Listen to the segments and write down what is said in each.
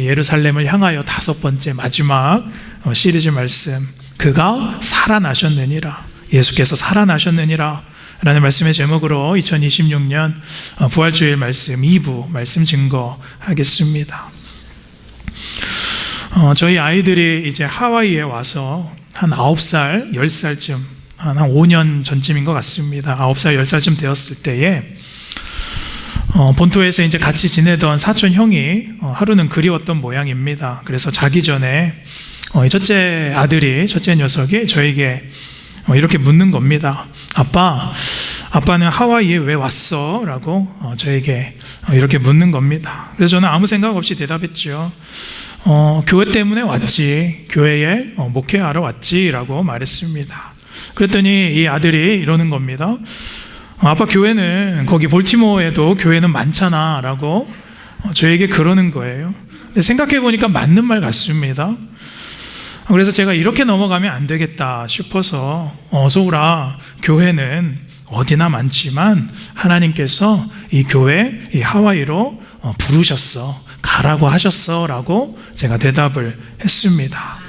예루살렘을 향하여 5번째 마지막 시리즈 말씀, 그가 살아나셨느니라, 예수께서 살아나셨느니라 라는 말씀의 제목으로 2026년 부활주일 말씀 2부 말씀 증거하겠습니다. 저희 아이들이 이제 하와이에 와서 한 9살, 10살쯤, 한 5년 전쯤인 것 같습니다. 9살, 10살쯤 되었을 때에 본토에서 이제 같이 지내던 사촌 형이 하루는 그리웠던 모양입니다. 그래서 자기 전에 첫째 아들이, 첫째 녀석이 저에게 이렇게 묻는 겁니다. 아빠는 하와이에 왜 왔어? 라고 저에게 이렇게 묻는 겁니다. 그래서 저는 아무 생각 없이 대답했죠. 교회 때문에 왔지, 교회에 목회하러 왔지 라고 말했습니다. 그랬더니 이 아들이 이러는 겁니다. 아빠, 교회는 거기 볼티모어에도 교회는 많잖아 라고 저에게 그러는 거예요. 근데 생각해 보니까 맞는 말 같습니다. 그래서 제가 이렇게 넘어가면 안 되겠다 싶어서 소울아, 교회는 어디나 많지만 하나님께서 이 교회, 이 하와이로 부르셨어, 가라고 하셨어 라고 제가 대답을 했습니다.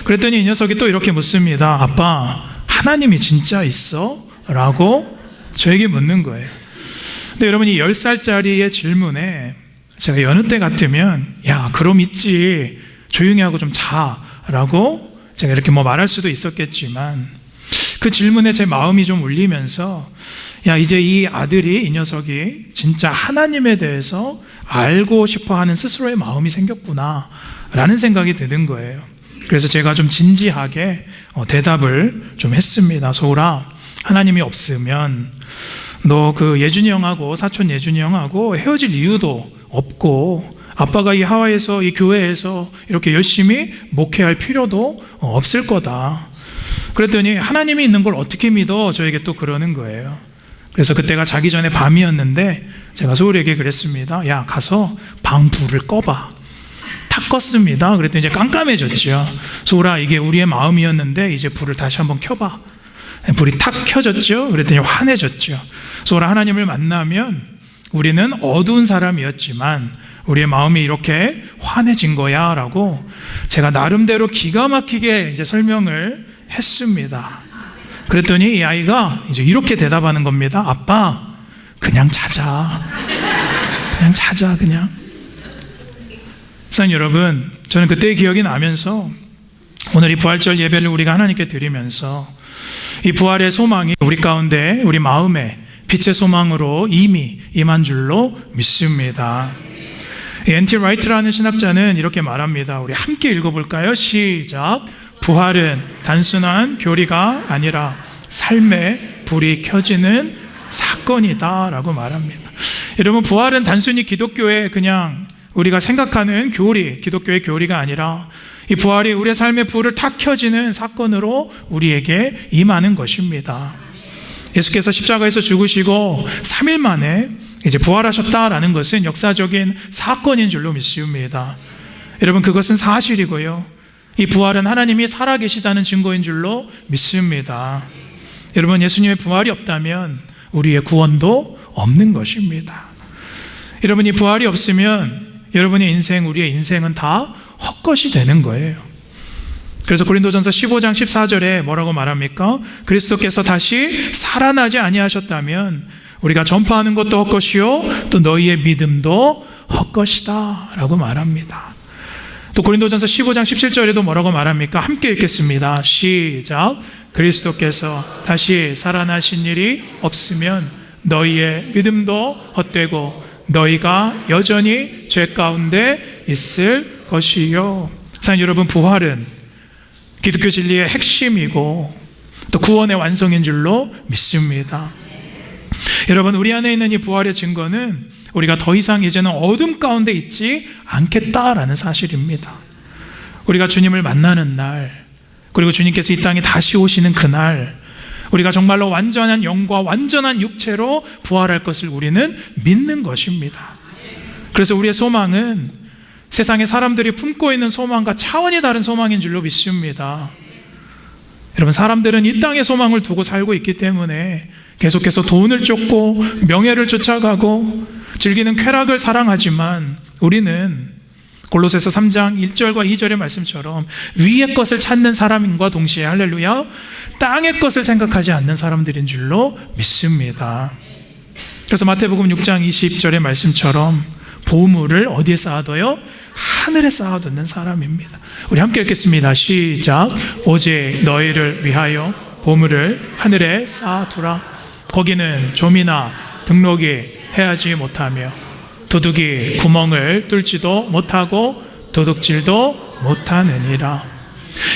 그랬더니 이 녀석이 또 이렇게 묻습니다. 아빠, 하나님이 진짜 있어? 라고 저에게 묻는 거예요. 근데 여러분이 10살짜리의 질문에 제가 여느 때 같으면 야, 그럼 있지, 조용히 하고 좀 자 라고 제가 이렇게 말할 수도 있었겠지만, 그 질문에 제 마음이 좀 울리면서 야, 이제 이 아들이, 이 녀석이 진짜 하나님에 대해서 알고 싶어하는 스스로의 마음이 생겼구나 라는 생각이 드는 거예요. 그래서 제가 좀 진지하게 대답을 좀 했습니다. 소울아, 하나님이 없으면 너 그 예준이 형하고, 사촌 예준이 형하고 헤어질 이유도 없고, 아빠가 이 하와이에서, 이 교회에서 이렇게 열심히 목회할 필요도 없을 거다. 그랬더니 하나님이 있는 걸 어떻게 믿어? 저에게 또 그러는 거예요. 그래서 그때가 자기 전에 밤이었는데 제가 소울에게 그랬습니다. 야, 가서 방 불을 꺼봐. 탁 껐습니다. 그랬더니 이제 깜깜해졌죠. 소울아, 이게 우리의 마음이었는데 이제 불을 다시 한번 켜봐. 불이 탁 켜졌죠. 그랬더니 환해졌죠. 소울아, 하나님을 만나면 우리는 어두운 사람이었지만 우리의 마음이 이렇게 환해진 거야 라고 제가 나름대로 기가 막히게 이제 설명을 했습니다. 그랬더니 이 아이가 이제 이렇게 대답하는 겁니다. 아빠, 그냥 자자. 그냥 자자, 그냥. 사랑하는 여러분, 저는 그때의 기억이 나면서 오늘 이 부활절 예배를 우리가 하나님께 드리면서 이 부활의 소망이 우리 가운데, 우리 마음에 빛의 소망으로 이미 임한 줄로 믿습니다. N.T. 라이트라는 신학자는 이렇게 말합니다. 우리 함께 읽어볼까요? 시작. 부활은 단순한 교리가 아니라 삶의 불이 켜지는 사건이다 라고 말합니다. 여러분, 부활은 단순히 기독교의 그냥 우리가 생각하는 교리, 기독교의 교리가 아니라 이 부활이 우리의 삶의 불을 탁 켜지는 사건으로 우리에게 임하는 것입니다. 예수께서 십자가에서 죽으시고 3일 만에 이제 부활하셨다라는 것은 역사적인 사건인 줄로 믿습니다. 여러분, 그것은 사실이고요, 이 부활은 하나님이 살아계시다는 증거인 줄로 믿습니다. 여러분, 예수님의 부활이 없다면 우리의 구원도 없는 것입니다. 여러분, 이 부활이 없으면 여러분의 인생, 우리의 인생은 다 헛것이 되는 거예요. 그래서 고린도전서 15장 14절에 뭐라고 말합니까? 그리스도께서 다시 살아나지 아니하셨다면 우리가 전파하는 것도 헛것이요 또 너희의 믿음도 헛것이다 라고 말합니다. 또 고린도전서 15장 17절에도 뭐라고 말합니까? 함께 읽겠습니다. 시작. 그리스도께서 다시 살아나신 일이 없으면 너희의 믿음도 헛되고 너희가 여전히 죄 가운데 있을 것이요. 사랑하는 여러분, 부활은 기독교 진리의 핵심이고 또 구원의 완성인 줄로 믿습니다. 여러분, 우리 안에 있는 이 부활의 증거는 우리가 더 이상 이제는 어둠 가운데 있지 않겠다라는 사실입니다. 우리가 주님을 만나는 날, 그리고 주님께서 이 땅에 다시 오시는 그날, 우리가 정말로 완전한 영과 완전한 육체로 부활할 것을 우리는 믿는 것입니다. 그래서 우리의 소망은 세상의 사람들이 품고 있는 소망과 차원이 다른 소망인 줄로 믿습니다. 여러분, 사람들은 이 땅의 소망을 두고 살고 있기 때문에 계속해서 돈을 쫓고 명예를 쫓아가고 즐기는 쾌락을 사랑하지만 우리는 골로새서 3장 1절과 2절의 말씀처럼 위의 것을 찾는 사람과 동시에 할렐루야 땅의 것을 생각하지 않는 사람들인 줄로 믿습니다. 그래서 마태복음 6장 20절의 말씀처럼 보물을 어디에 쌓아둬요? 하늘에 쌓아두는 사람입니다. 우리 함께 읽겠습니다. 시작. 오직 너희를 위하여 보물을 하늘에 쌓아두라. 거기는 좀이나 등록이 해하지 못하며 도둑이 구멍을 뚫지도 못하고 도둑질도 못하느니라.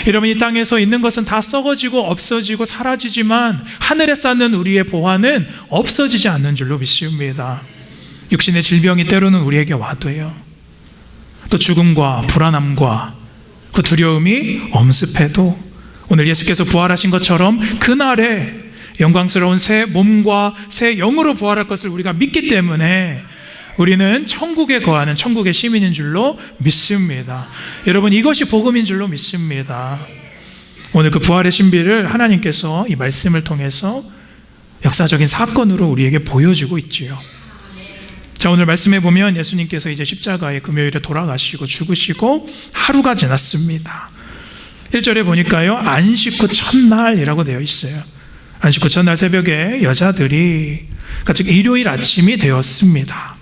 여러분, 이 땅에서 있는 것은 다 썩어지고 없어지고 사라지지만 하늘에 쌓는 우리의 보화는 없어지지 않는 줄로 믿습니다. 육신의 질병이 때로는 우리에게 와도요, 또 죽음과 불안함과 그 두려움이 엄습해도 오늘 예수께서 부활하신 것처럼 그날에 영광스러운 새 몸과 새 영으로 부활할 것을 우리가 믿기 때문에 우리는 천국에 거하는 천국의 시민인 줄로 믿습니다. 여러분, 이것이 복음인 줄로 믿습니다. 오늘 그 부활의 신비를 하나님께서 이 말씀을 통해서 역사적인 사건으로 우리에게 보여주고 있지요. 자, 오늘 말씀해 보면 예수님께서 이제 십자가에 금요일에 돌아가시고 죽으시고 하루가 지났습니다. 1절에 보니까요, 안식 후 첫날이라고 되어 있어요. 안식 후 첫날 새벽에 여자들이, 즉 일요일 아침이 되었습니다.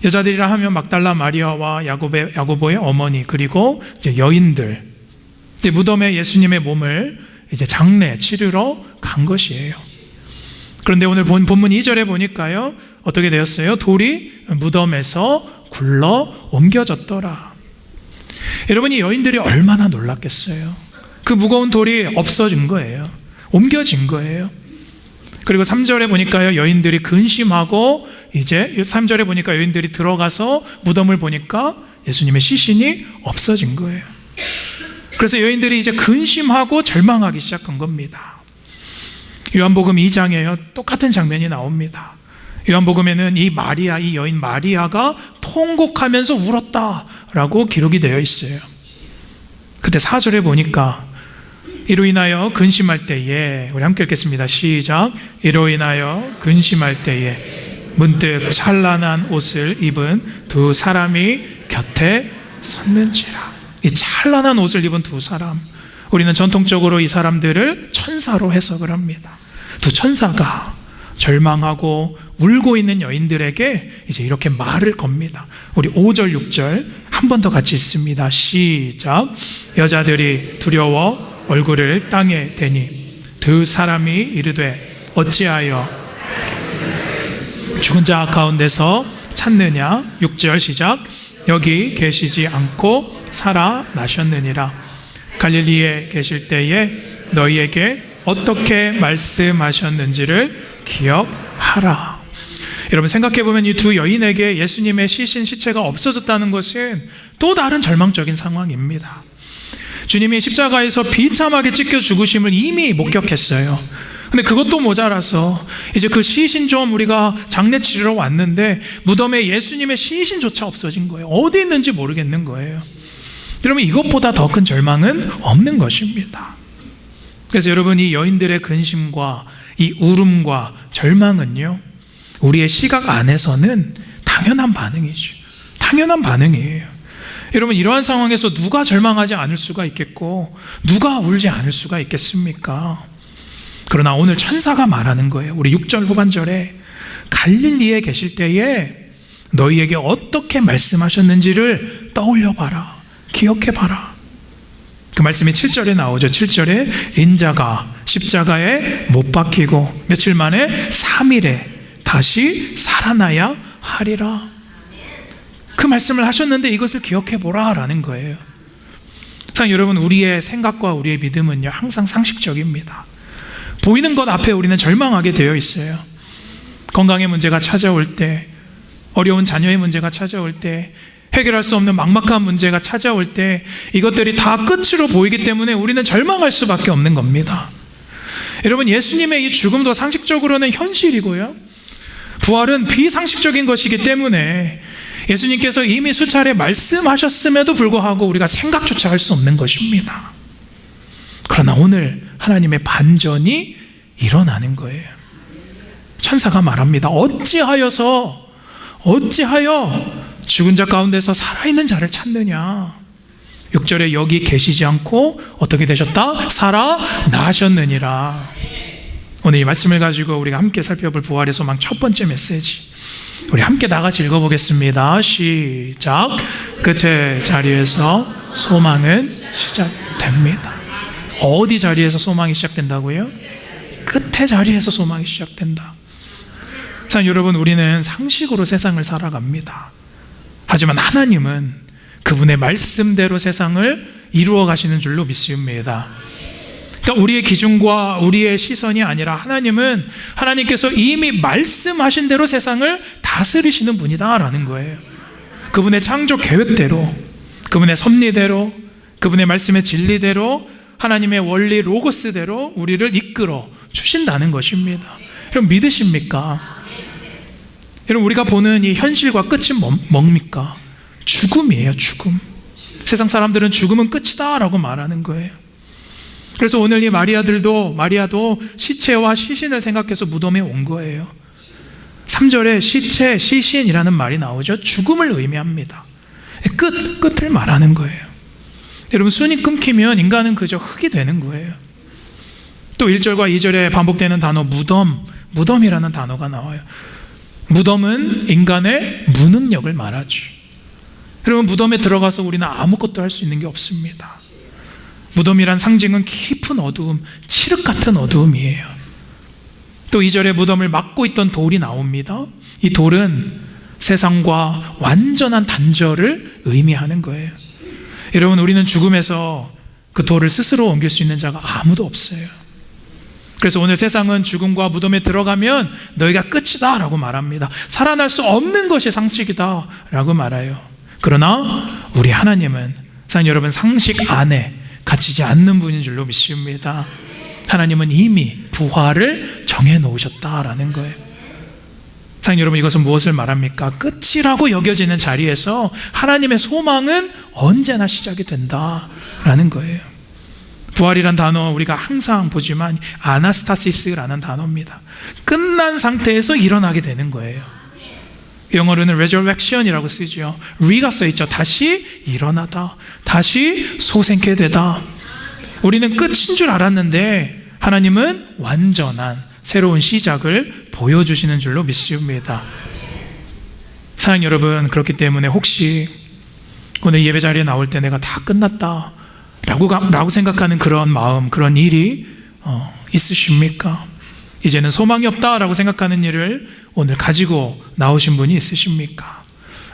여자들이라 하면 막달라 마리아와 야고보의 어머니, 그리고 이제 여인들, 이제 무덤에 예수님의 몸을 이제 장례 치르러 간 것이에요. 그런데 오늘 본문 2절에 보니까요, 어떻게 되었어요? 돌이 무덤에서 굴러 옮겨졌더라. 여러분, 이 여인들이 얼마나 놀랐겠어요. 그 무거운 돌이 없어진 거예요. 옮겨진 거예요. 그리고 3절에 보니까요, 여인들이 근심하고, 이제 3절에 보니까 여인들이 들어가서 무덤을 보니까 예수님의 시신이 없어진 거예요. 그래서 여인들이 이제 근심하고 절망하기 시작한 겁니다. 요한복음 2장에요, 똑같은 장면이 나옵니다. 요한복음에는 이 마리아, 이 여인 마리아가 통곡하면서 울었다라고 기록이 되어 있어요. 그때 4절에 보니까 이로 인하여 근심할 때에, 우리 함께 읽겠습니다. 시작. 이로 인하여 근심할 때에 문득 찬란한 옷을 입은 두 사람이 곁에 섰는지라. 이 찬란한 옷을 입은 두 사람, 우리는 전통적으로 이 사람들을 천사로 해석을 합니다. 두 천사가 절망하고 울고 있는 여인들에게 이제 이렇게 말을 겁니다. 우리 5절 6절 한 번 더 같이 읽습니다. 시작. 여자들이 두려워 얼굴을 땅에 대니 두 사람이 이르되 어찌하여 죽은 자 가운데서 찾느냐. 6절 시작. 여기 계시지 않고 살아나셨느니라. 갈릴리에 계실 때에 너희에게 어떻게 말씀하셨는지를 기억하라. 여러분, 생각해보면 이 두 여인에게 예수님의 시체가 없어졌다는 것은 또 다른 절망적인 상황입니다. 주님이 십자가에서 비참하게 찢겨 죽으심을 이미 목격했어요. 근데 그것도 모자라서 이제 그 시신 좀 우리가 장례 치르러 왔는데 무덤에 예수님의 시신조차 없어진 거예요. 어디 있는지 모르겠는 거예요. 여러분, 이것보다 더 큰 절망은 없는 것입니다. 그래서 여러분, 이 여인들의 근심과 이 울음과 절망은요, 우리의 시각 안에서는 당연한 반응이죠. 당연한 반응이에요. 여러분, 이러한 상황에서 누가 절망하지 않을 수가 있겠고 누가 울지 않을 수가 있겠습니까? 그러나 오늘 천사가 말하는 거예요. 우리 6절 후반절에 갈릴리에 계실 때에 너희에게 어떻게 말씀하셨는지를 떠올려봐라, 기억해봐라. 그 말씀이 7절에 나오죠. 7절에 인자가 십자가에 못 박히고 며칠 만에 3일에 다시 살아나야 하리라. 그 말씀을 하셨는데 이것을 기억해보라 라는 거예요. 참, 여러분, 우리의 생각과 우리의 믿음은요, 항상 상식적입니다. 보이는 것 앞에 우리는 절망하게 되어 있어요. 건강의 문제가 찾아올 때, 어려운 자녀의 문제가 찾아올 때, 해결할 수 없는 막막한 문제가 찾아올 때, 이것들이 다 끝으로 보이기 때문에 우리는 절망할 수밖에 없는 겁니다. 여러분, 예수님의 이 죽음도 상식적으로는 현실이고요, 부활은 비상식적인 것이기 때문에 예수님께서 이미 수차례 말씀하셨음에도 불구하고 우리가 생각조차 할 수 없는 것입니다. 그러나 오늘 하나님의 반전이 일어나는 거예요. 천사가 말합니다. 어찌하여 죽은 자 가운데서 살아있는 자를 찾느냐. 6절에 여기 계시지 않고 어떻게 되셨다? 살아나셨느니라. 오늘 이 말씀을 가지고 우리가 함께 살펴볼 부활의 소망 첫 번째 메시지, 우리 함께 다 같이 읽어보겠습니다. 시작. 끝의 자리에서 소망은 시작됩니다. 어디 자리에서 소망이 시작된다고요? 끝의 자리에서 소망이 시작된다. 자, 여러분, 우리는 상식으로 세상을 살아갑니다. 하지만 하나님은 그분의 말씀대로 세상을 이루어 가시는 줄로 믿습니다. 그러니까 우리의 기준과 우리의 시선이 아니라 하나님께서 이미 말씀하신 대로 세상을 다스리시는 분이다라는 거예요. 그분의 창조 계획대로, 그분의 섭리대로, 그분의 말씀의 진리대로, 하나님의 원리 로고스대로 우리를 이끌어 주신다는 것입니다. 여러분, 믿으십니까? 여러분, 우리가 보는 이 현실과 끝이 뭡니까? 죽음이에요. 죽음. 세상 사람들은 죽음은 끝이다 라고 말하는 거예요. 그래서 오늘 이 마리아도 시체와 시신을 생각해서 무덤에 온 거예요. 3절에 시체, 시신이라는 말이 나오죠. 죽음을 의미합니다. 끝을 말하는 거예요. 여러분, 순이 끊기면 인간은 그저 흙이 되는 거예요. 또 1절과 2절에 반복되는 단어 무덤이라는 단어가 나와요. 무덤은 인간의 무능력을 말하죠. 여러분, 무덤에 들어가서 우리는 아무것도 할 수 있는 게 없습니다. 무덤이란 상징은 깊은 어두움, 칠흑 같은 어두움이에요. 또 2절에 무덤을 막고 있던 돌이 나옵니다. 이 돌은 세상과 완전한 단절을 의미하는 거예요. 여러분, 우리는 죽음에서 그 돌을 스스로 옮길 수 있는 자가 아무도 없어요. 그래서 오늘 세상은 죽음과 무덤에 들어가면 너희가 끝이다 라고 말합니다. 살아날 수 없는 것이 상식이다 라고 말해요. 그러나 우리 하나님은, 사랑하는 여러분, 상식 안에 갇히지 않는 분인 줄로 믿습니다. 하나님은 이미 부활을 정해놓으셨다라는 거예요. 사랑하는 여러분, 이것은 무엇을 말합니까? 끝이라고 여겨지는 자리에서 하나님의 소망은 언제나 시작이 된다라는 거예요. 부활이란 단어 우리가 항상 보지만 아나스타시스라는 단어입니다. 끝난 상태에서 일어나게 되는 거예요. 영어로는 resurrection이라고 쓰죠. re가 써있죠. 다시 일어나다, 다시 소생케 되다. 우리는 끝인 줄 알았는데 하나님은 완전한 새로운 시작을 보여주시는 줄로 믿습니다. 사랑하는 여러분, 그렇기 때문에 혹시 오늘 예배 자리에 나올 때 내가 다 끝났다 라고 생각하는 그런 마음, 그런 일이 있으십니까? 이제는 소망이 없다라고 생각하는 일을 오늘 가지고 나오신 분이 있으십니까?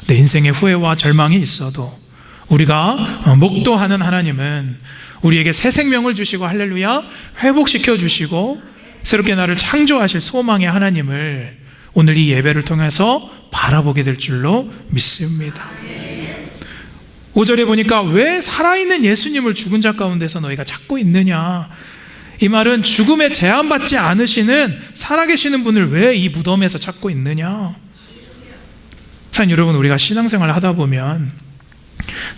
내 인생의 후회와 절망이 있어도 우리가 목도하는 하나님은 우리에게 새 생명을 주시고, 할렐루야, 회복시켜 주시고 새롭게 나를 창조하실 소망의 하나님을 오늘 이 예배를 통해서 바라보게 될 줄로 믿습니다. 5절에 보니까 왜 살아있는 예수님을 죽은 자 가운데서 너희가 찾고 있느냐. 이 말은 죽음에 제한받지 않으시는 살아계시는 분을 왜 이 무덤에서 찾고 있느냐. 사랑하는 여러분, 우리가 신앙생활을 하다 보면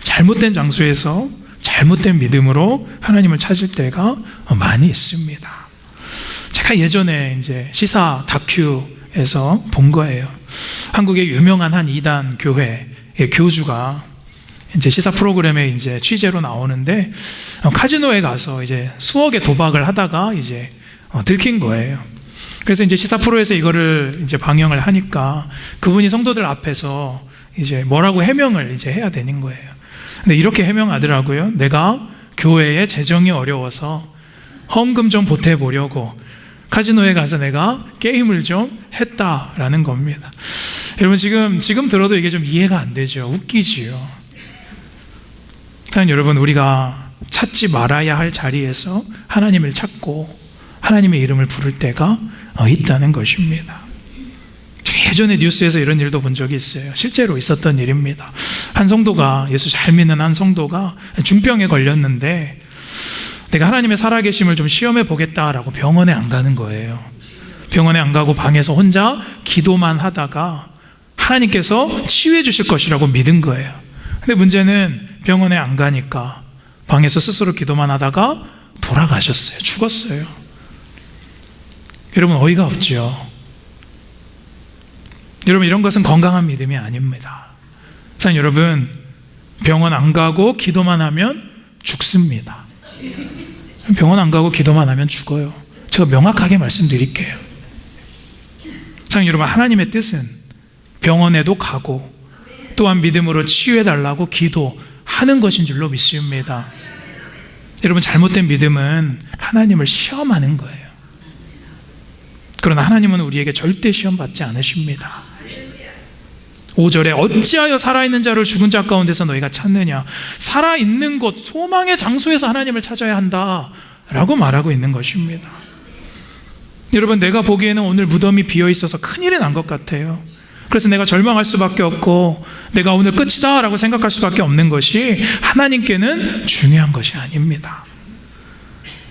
잘못된 장소에서 잘못된 믿음으로 하나님을 찾을 때가 많이 있습니다. 제가 예전에 이제 시사 다큐에서 본 거예요. 한국의 유명한 한 이단 교회의 교주가 이제 시사 프로그램에 이제 취재로 나오는데 카지노에 가서 이제 수억의 도박을 하다가 이제 들킨 거예요. 그래서 이제 시사 프로에서 이거를 이제 방영을 하니까 그분이 성도들 앞에서 이제 뭐라고 해명을 이제 해야 되는 거예요. 근데 이렇게 해명하더라고요. 내가 교회에 재정이 어려워서 헌금 좀 보태보려고 카지노에 가서 내가 게임을 좀 했다라는 겁니다. 여러분, 지금 들어도 이게 좀 이해가 안 되죠. 웃기지요. 여러분, 우리가 찾지 말아야 할 자리에서 하나님을 찾고 하나님의 이름을 부를 때가 있다는 것입니다. 제가 예전에 뉴스에서 이런 일도 본 적이 있어요. 실제로 있었던 일입니다. 한 성도가, 예수 잘 믿는 한 성도가 중병에 걸렸는데 내가 하나님의 살아계심을 좀 시험해 보겠다라고 병원에 안 가는 거예요. 병원에 안 가고 방에서 혼자 기도만 하다가 하나님께서 치유해 주실 것이라고 믿은 거예요. 근데 문제는 병원에 안 가니까 방에서 스스로 기도만 하다가 돌아가셨어요. 죽었어요. 여러분, 어이가 없죠. 여러분, 이런 것은 건강한 믿음이 아닙니다. 사랑하는 여러분, 병원 안 가고 기도만 하면 죽습니다. 병원 안 가고 기도만 하면 죽어요. 제가 명확하게 말씀드릴게요. 사랑하는 여러분, 하나님의 뜻은 병원에도 가고 또한 믿음으로 치유해달라고 기도하는 것인 줄로 믿습니다. 여러분, 잘못된 믿음은 하나님을 시험하는 거예요. 그러나 하나님은 우리에게 절대 시험 받지 않으십니다. 5절에 어찌하여 살아있는 자를 죽은 자 가운데서 너희가 찾느냐. 살아있는 곳, 소망의 장소에서 하나님을 찾아야 한다 라고 말하고 있는 것입니다. 여러분, 내가 보기에는 오늘 무덤이 비어있어서 큰일이 난 것 같아요. 그래서 내가 절망할 수밖에 없고 내가 오늘 끝이다 라고 생각할 수밖에 없는 것이 하나님께는 중요한 것이 아닙니다.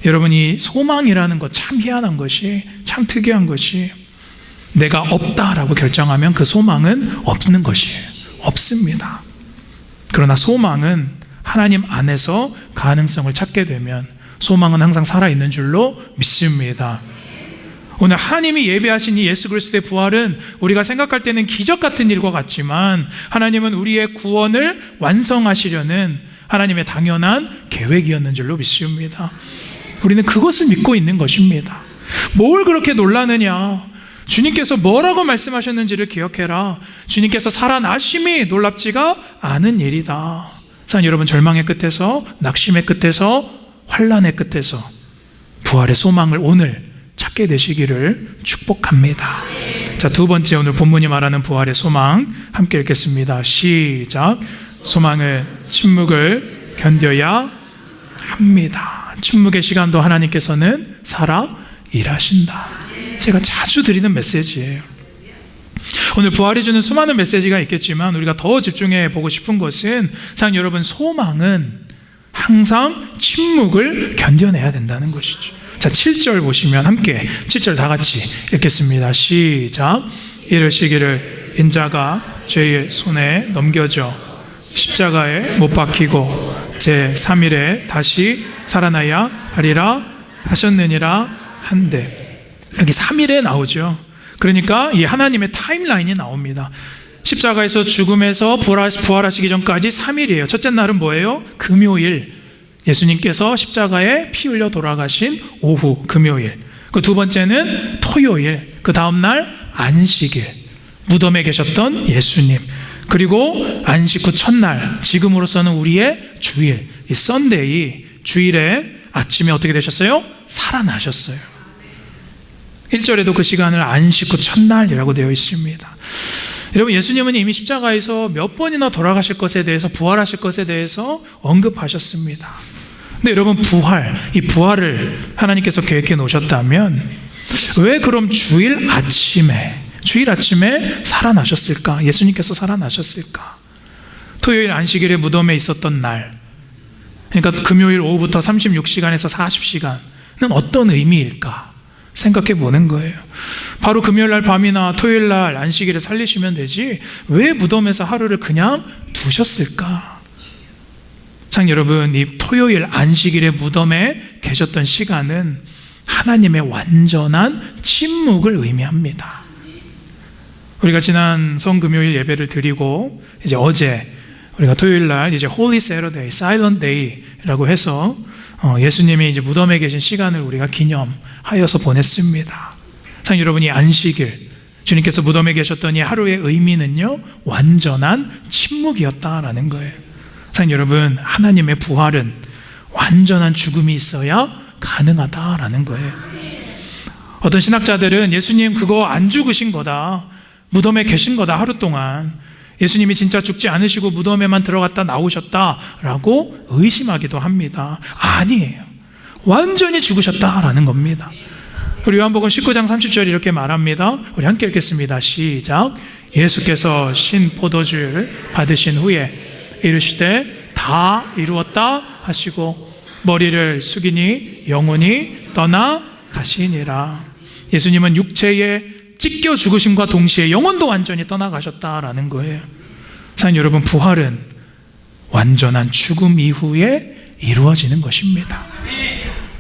여러분, 이 소망이라는 것 참 희한한 것이, 참 특이한 것이, 내가 없다라고 결정하면 그 소망은 없는 것이에요. 없습니다. 그러나 소망은 하나님 안에서 가능성을 찾게 되면 소망은 항상 살아있는 줄로 믿습니다. 오늘 하나님이 예배하신 이 예수 그리스도의 부활은 우리가 생각할 때는 기적 같은 일과 같지만 하나님은 우리의 구원을 완성하시려는 하나님의 당연한 계획이었는 줄로 믿습니다. 우리는 그것을 믿고 있는 것입니다. 뭘 그렇게 놀라느냐? 주님께서 뭐라고 말씀하셨는지를 기억해라. 주님께서 살아나심이 놀랍지가 않은 일이다. 사랑하는 여러분, 절망의 끝에서, 낙심의 끝에서, 환난의 끝에서 부활의 소망을 오늘 찾게 되시기를 축복합니다. 자, 두 번째, 오늘 본문이 말하는 부활의 소망 함께 읽겠습니다. 시작. 소망은 침묵을 견뎌야 합니다. 침묵의 시간도 하나님께서는 살아 일하신다. 제가 자주 드리는 메시지예요. 오늘 부활이 주는 수많은 메시지가 있겠지만 우리가 더 집중해 보고 싶은 것은, 사랑하는 여러분, 소망은 항상 침묵을 견뎌내야 된다는 것이죠. 자, 7절 보시면 함께 7절 다 같이 읽겠습니다. 시작. 이르시기를 인자가 죄의 손에 넘겨져 십자가에 못 박히고 제3일에 다시 살아나야 하리라 하셨느니라 한데, 여기 3일에 나오죠. 그러니까 이 하나님의 타임라인이 나옵니다. 십자가에서 죽음에서 부활하시기 전까지 3일이에요. 첫째 날은 뭐예요? 금요일. 예수님께서 십자가에 피 흘려 돌아가신 오후 금요일. 그 두 번째는 토요일. 그 다음날 안식일. 무덤에 계셨던 예수님. 그리고 안식 후 첫날, 지금으로서는 우리의 주일, 이 썬데이, 주일에 아침에 어떻게 되셨어요? 살아나셨어요. 1절에도 그 시간을 안식 후 첫날이라고 되어 있습니다. 여러분, 예수님은 이미 십자가에서 몇 번이나 돌아가실 것에 대해서, 부활하실 것에 대해서 언급하셨습니다. 근데 여러분, 이 부활을 하나님께서 계획해 놓으셨다면 왜 그럼 주일 아침에 살아나셨을까? 예수님께서 살아나셨을까? 토요일 안식일에 무덤에 있었던 날, 그러니까 금요일 오후부터 36시간에서 40시간은 어떤 의미일까? 생각해 보는 거예요. 바로 금요일 날 밤이나 토요일 날 안식일에 살리시면 되지 왜 무덤에서 하루를 그냥 두셨을까? 참, 여러분, 이 토요일 안식일에 무덤에 계셨던 시간은 하나님의 완전한 침묵을 의미합니다. 우리가 지난 성금요일 예배를 드리고 이제 어제 우리가 토요일 날 이제 Holy Saturday, Silent Day라고 해서 예수님이 이제 무덤에 계신 시간을 우리가 기념하여서 보냈습니다. 사랑하는 여러분, 이 안식일, 주님께서 무덤에 계셨던 이 하루의 의미는요, 완전한 침묵이었다라는 거예요. 사랑하는 여러분, 하나님의 부활은 완전한 죽음이 있어야 가능하다라는 거예요. 어떤 신학자들은 예수님 그거 안 죽으신 거다, 무덤에 계신 거다, 하루 동안 예수님이 진짜 죽지 않으시고 무덤에만 들어갔다 나오셨다라고 의심하기도 합니다. 아니에요. 완전히 죽으셨다라는 겁니다. 우리 요한복음 19장 30절 이렇게 말합니다. 우리 함께 읽겠습니다. 시작. 예수께서 신 포도주를 받으신 후에 이르시되 다 이루었다 하시고 머리를 숙이니 영혼이 떠나 가시니라. 예수님은 육체에 찢겨 죽으심과 동시에 영혼도 완전히 떠나가셨다라는 거예요. 사랑하는 여러분, 부활은 완전한 죽음 이후에 이루어지는 것입니다.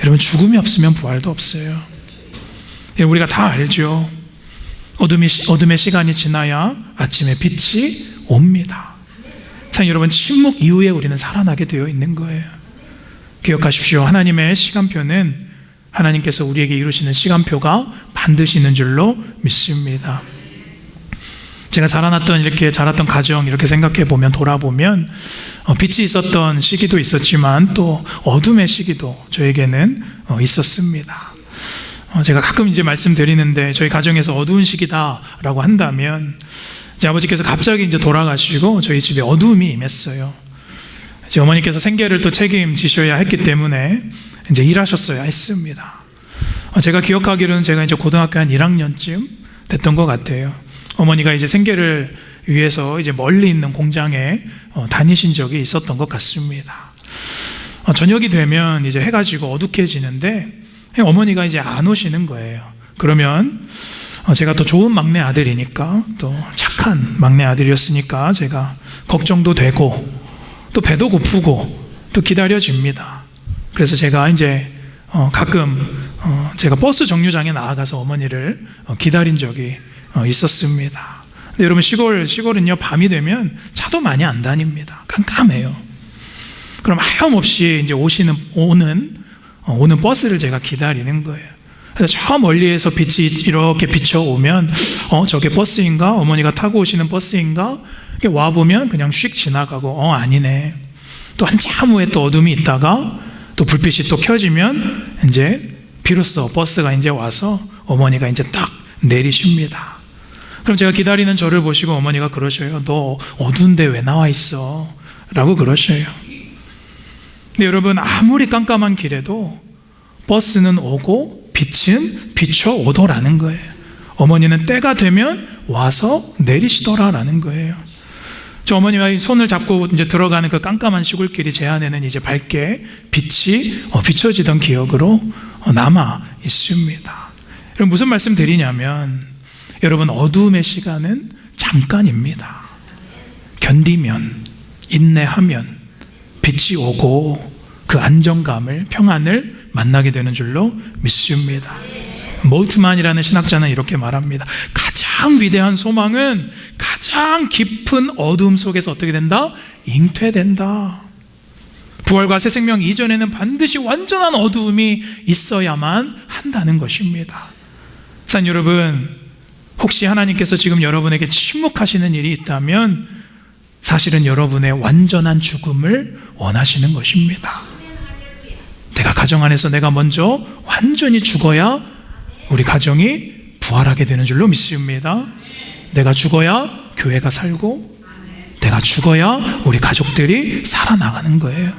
여러분, 죽음이 없으면 부활도 없어요. 우리가 다 알죠. 어둠의 시간이 지나야 아침의 빛이 옵니다. 사랑하는 여러분, 침묵 이후에 우리는 살아나게 되어 있는 거예요. 기억하십시오. 하나님의 시간표는 하나님께서 우리에게 이루시는 시간표가 반드시 있는 줄로 믿습니다. 제가 자랐던 가정 이렇게 생각해 보면, 돌아보면 빛이 있었던 시기도 있었지만 또 어둠의 시기도 저에게는 있었습니다. 제가 가끔 이제 말씀드리는데, 저희 가정에서 어두운 시기다라고 한다면, 제 아버지께서 갑자기 이제 돌아가시고 저희 집에 어두움이 임했어요. 제 어머니께서 생계를 또 책임지셔야 했기 때문에 이제 일하셨어야 했습니다. 제가 기억하기로는 제가 이제 고등학교 한 1학년쯤 됐던 것 같아요. 어머니가 이제 생계를 위해서 이제 멀리 있는 공장에 다니신 적이 있었던 것 같습니다. 저녁이 되면 이제 해가 지고 어둑해지는데 어머니가 이제 안 오시는 거예요. 그러면 제가 또 좋은 막내 아들이니까, 또 착한 막내 아들이었으니까 제가 걱정도 되고 또 배도 고프고 또 기다려집니다. 그래서 제가 이제 가끔 제가 버스 정류장에 나아가서 어머니를 기다린 적이 있었습니다. 근데 여러분, 시골은요, 밤이 되면 차도 많이 안 다닙니다. 깜깜해요. 그럼 하염없이 이제 오는 버스를 제가 기다리는 거예요. 그래서 저 멀리에서 빛이 이렇게 비춰오면 저게 버스인가? 어머니가 타고 오시는 버스인가? 와보면 그냥 휙 지나가고 아니네. 또 한참 후에 또 어둠이 있다가 또 불빛이 또 켜지면 이제 비로소 버스가 이제 와서 어머니가 이제 딱 내리십니다. 그럼 제가 기다리는 저를 보시고 어머니가 그러셔요. 너 어두운데 왜 나와 있어? 라고 그러셔요. 근데 여러분, 아무리 깜깜한 길에도 버스는 오고 빛은 비춰오더라는 거예요. 어머니는 때가 되면 와서 내리시더라라는 거예요. 저 어머니와 손을 잡고 이제 들어가는 그 깜깜한 시골길이 제 안에는 이제 밝게 빛이 비춰지던 기억으로 남아 있습니다. 여러분, 무슨 말씀 드리냐면, 여러분, 어두움의 시간은 잠깐입니다. 견디면, 인내하면 빛이 오고 그 안정감을, 평안을 만나게 되는 줄로 믿습니다. 몰트만이라는 신학자는 이렇게 말합니다. 가장 위대한 소망은 가장 깊은 어두움 속에서 어떻게 된다? 잉태된다. 부활과 새 생명 이전에는 반드시 완전한 어두움이 있어야만 한다는 것입니다. 사랑하는 여러분, 혹시 하나님께서 지금 여러분에게 침묵하시는 일이 있다면 사실은 여러분의 완전한 죽음을 원하시는 것입니다. 내가 가정 안에서 내가 먼저 완전히 죽어야 우리 가정이 부활하게 되는 줄로 믿습니다. 내가 죽어야 교회가 살고, 내가 죽어야 우리 가족들이 살아나가는 거예요.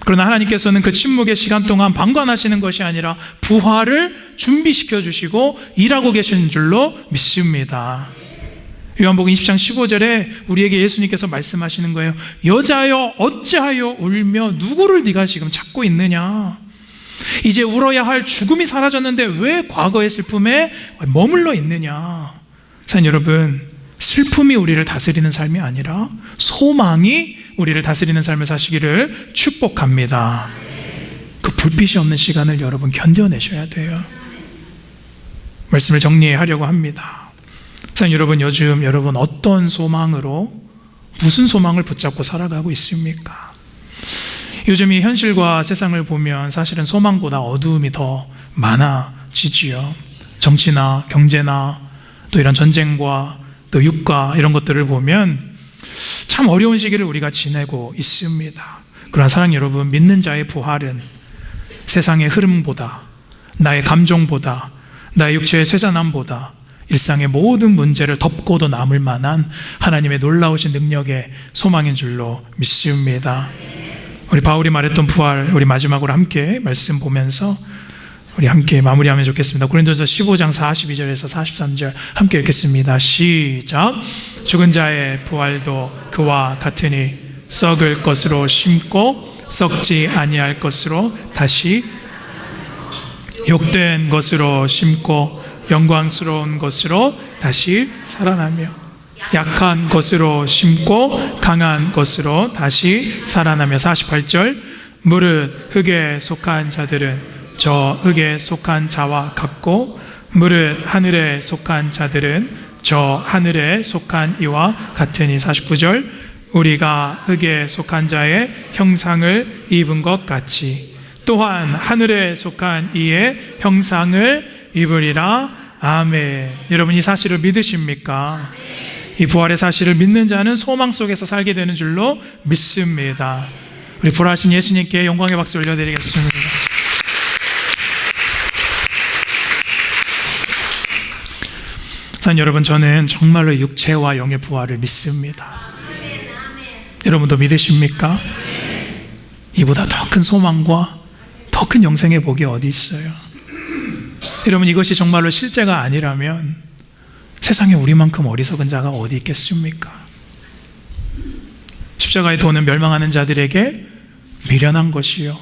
그러나 하나님께서는 그 침묵의 시간 동안 방관하시는 것이 아니라 부활을 준비시켜 주시고 일하고 계시는 줄로 믿습니다. 요한복음 20장 15절에 우리에게 예수님께서 말씀하시는 거예요. 여자여, 어찌하여 울며 누구를 네가 지금 찾고 있느냐? 이제 울어야 할 죽음이 사라졌는데 왜 과거의 슬픔에 머물러 있느냐? 사랑하는 여러분, 슬픔이 우리를 다스리는 삶이 아니라 소망이 우리를 다스리는 삶을 사시기를 축복합니다. 그 불빛이 없는 시간을 여러분 견뎌내셔야 돼요. 말씀을 정리하려고 합니다. 사랑하는 여러분, 요즘 여러분 어떤 소망으로, 무슨 소망을 붙잡고 살아가고 있습니까? 요즘 이 현실과 세상을 보면 사실은 소망보다 어두움이 더 많아지지요. 정치나 경제나 또 이런 전쟁과 또 육가 이런 것들을 보면 참 어려운 시기를 우리가 지내고 있습니다. 그러나 사랑하는 여러분, 믿는 자의 부활은 세상의 흐름보다, 나의 감정보다, 나의 육체의 쇠잔함보다 일상의 모든 문제를 덮고도 남을 만한 하나님의 놀라우신 능력의 소망인 줄로 믿습니다. 우리 바울이 말했던 부활, 우리 마지막으로 함께 말씀 보면서 우리 함께 마무리하면 좋겠습니다. 고린도전서 15장 42절에서 43절 함께 읽겠습니다. 시작. 죽은 자의 부활도 그와 같으니 썩을 것으로 심고 썩지 아니할 것으로 다시, 욕된 것으로 심고 영광스러운 것으로 다시 살아나며, 약한 것으로 심고 강한 것으로 다시 살아나며. 48절. 무릇 흙에 속한 자들은 저 흙에 속한 자와 같고, 무릇 하늘에 속한 자들은 저 하늘에 속한 이와 같으니. 49절. 우리가 흙에 속한 자의 형상을 입은 것 같이 또한 하늘에 속한 이의 형상을 입으리라. 아멘. 여러분, 이 사실을 믿으십니까? 이 부활의 사실을 믿는 자는 소망 속에서 살게 되는 줄로 믿습니다. 우리 부활하신 예수님께 영광의 박수 올려드리겠습니다. 여러분, 저는 정말로 육체와 영의 부활을 믿습니다. 여러분도 믿으십니까? 이보다 더 큰 소망과 더 큰 영생의 복이 어디 있어요? 여러분, 이것이 정말로 실제가 아니라면 세상에 우리만큼 어리석은 자가 어디 있겠습니까? 십자가의 도는 멸망하는 자들에게 미련한 것이요,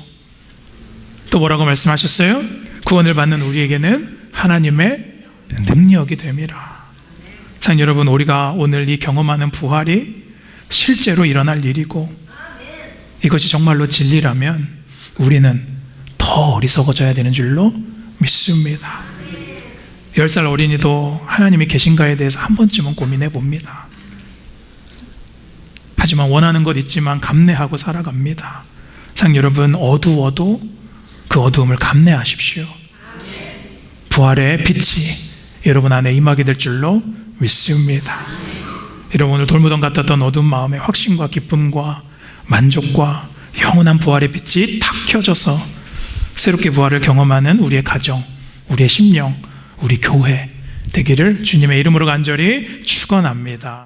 또 뭐라고 말씀하셨어요? 구원을 받는 우리에게는 하나님의 능력이 됨이라. 참, 여러분, 우리가 오늘 이 경험하는 부활이 실제로 일어날 일이고 이것이 정말로 진리라면 우리는 더 어리석어져야 되는 줄로 믿습니다. 10살 어린이도 하나님이 계신가에 대해서 한 번쯤은 고민해 봅니다. 하지만 원하는 것 있지만 감내하고 살아갑니다. 상, 여러분, 어두워도 그 어두움을 감내하십시오. 부활의 빛이 여러분 안에 임하게 될 줄로 믿습니다. 여러분, 오늘 돌무덤 같았던 어두운 마음의 확신과 기쁨과 만족과 영원한 부활의 빛이 탁 켜져서 새롭게 부활을 경험하는 우리의 가정, 우리의 심령, 우리 교회 되기를 주님의 이름으로 간절히 축원합니다.